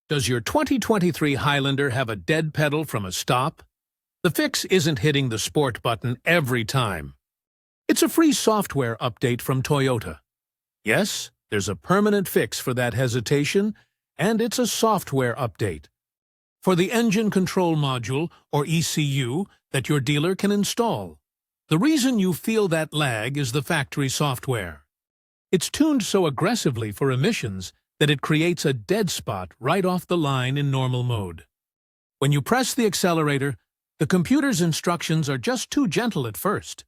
Does your 2023 Highlander have a dead pedal from a stop? The fix isn't hitting the sport button every time. It's a free software update from Toyota. Yes, there's a permanent fix for that hesitation, and it's a software update. For the engine control module, or ECU, that your dealer can install. The reason you feel that lag is the factory software. It's tuned so aggressively for emissions that it creates a dead spot right off the line in normal mode. When you press the accelerator, the computer's instructions are just too gentle at first.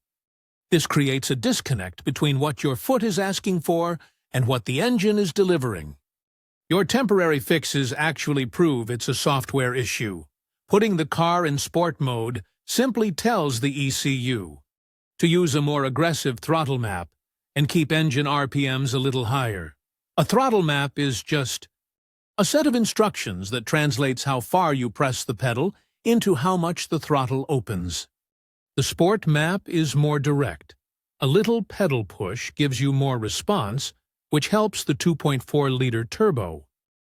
This creates a disconnect between what your foot is asking for and what the engine is delivering. Your temporary fixes actually prove it's a software issue. Putting the car in sport mode simply tells the ECU to use a more aggressive throttle map and keep engine RPMs a little higher. A throttle map is just a set of instructions that translates how far you press the pedal into how much the throttle opens. The sport map is more direct. A little pedal push gives you more response, which helps the 2.4-liter turbo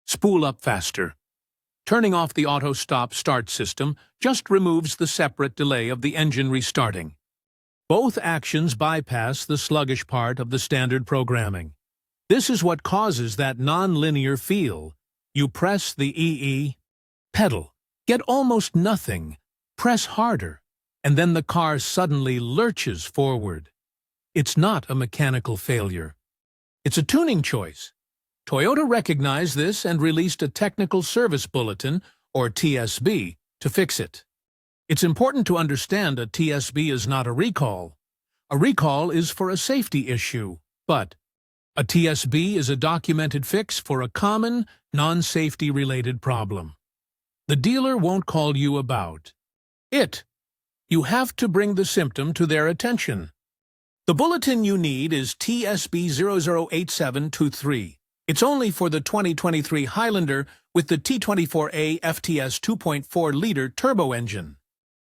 spool up faster. Turning off the auto stop-start system just removes the separate delay of the engine restarting. Both actions bypass the sluggish part of the standard programming. This is what causes that non-linear feel. You press the EE pedal, get almost nothing, press harder, and then the car suddenly lurches forward. It's not a mechanical failure. It's a tuning choice. Toyota recognized this and released a Technical Service Bulletin, or TSB, to fix it. It's important to understand a TSB is not a recall. A recall is for a safety issue, but a TSB is a documented fix for a common, non-safety-related problem. The dealer won't call you about it. You have to bring the symptom to their attention. The bulletin you need is TSB-0087-23. It's only for the 2023 Highlander with the T24A FTS 2.4-liter turbo engine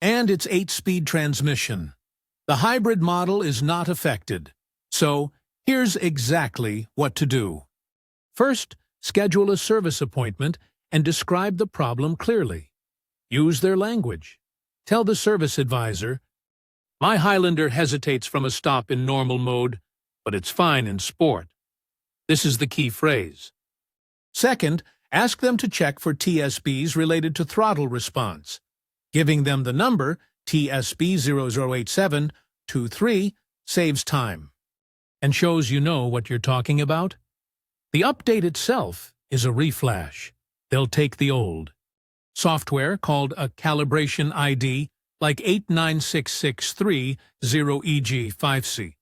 and its 8-speed transmission. The hybrid model is not affected, so here's exactly what to do. First, schedule a service appointment and describe the problem clearly. Use their language. Tell the service advisor, "My Highlander hesitates from a stop in normal mode, but it's fine in sport." This is the key phrase. Second, ask them to check for TSBs related to throttle response. Giving them the number TSB-0087-23 saves time and shows you know what you're talking about. The update itself is a reflash. They'll take the old software called a calibration ID like 89663-0EG5C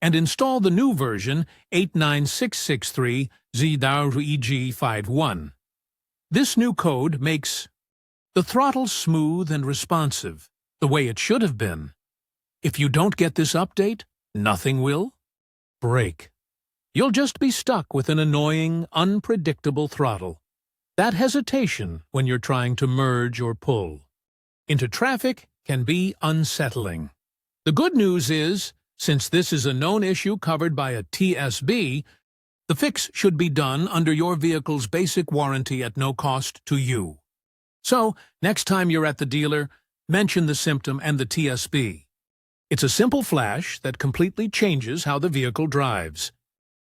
and install the new version 89663-0EG51. This new code makes the throttle smooth and responsive, the way it should have been. If you don't get this update, nothing will break. You'll just be stuck with an annoying, unpredictable throttle. That hesitation when you're trying to merge or pull into traffic can be unsettling. The good news is, since this is a known issue covered by a TSB, the fix should be done under your vehicle's basic warranty at no cost to you. So, next time you're at the dealer, mention the symptom and the TSB. It's a simple flash that completely changes how the vehicle drives.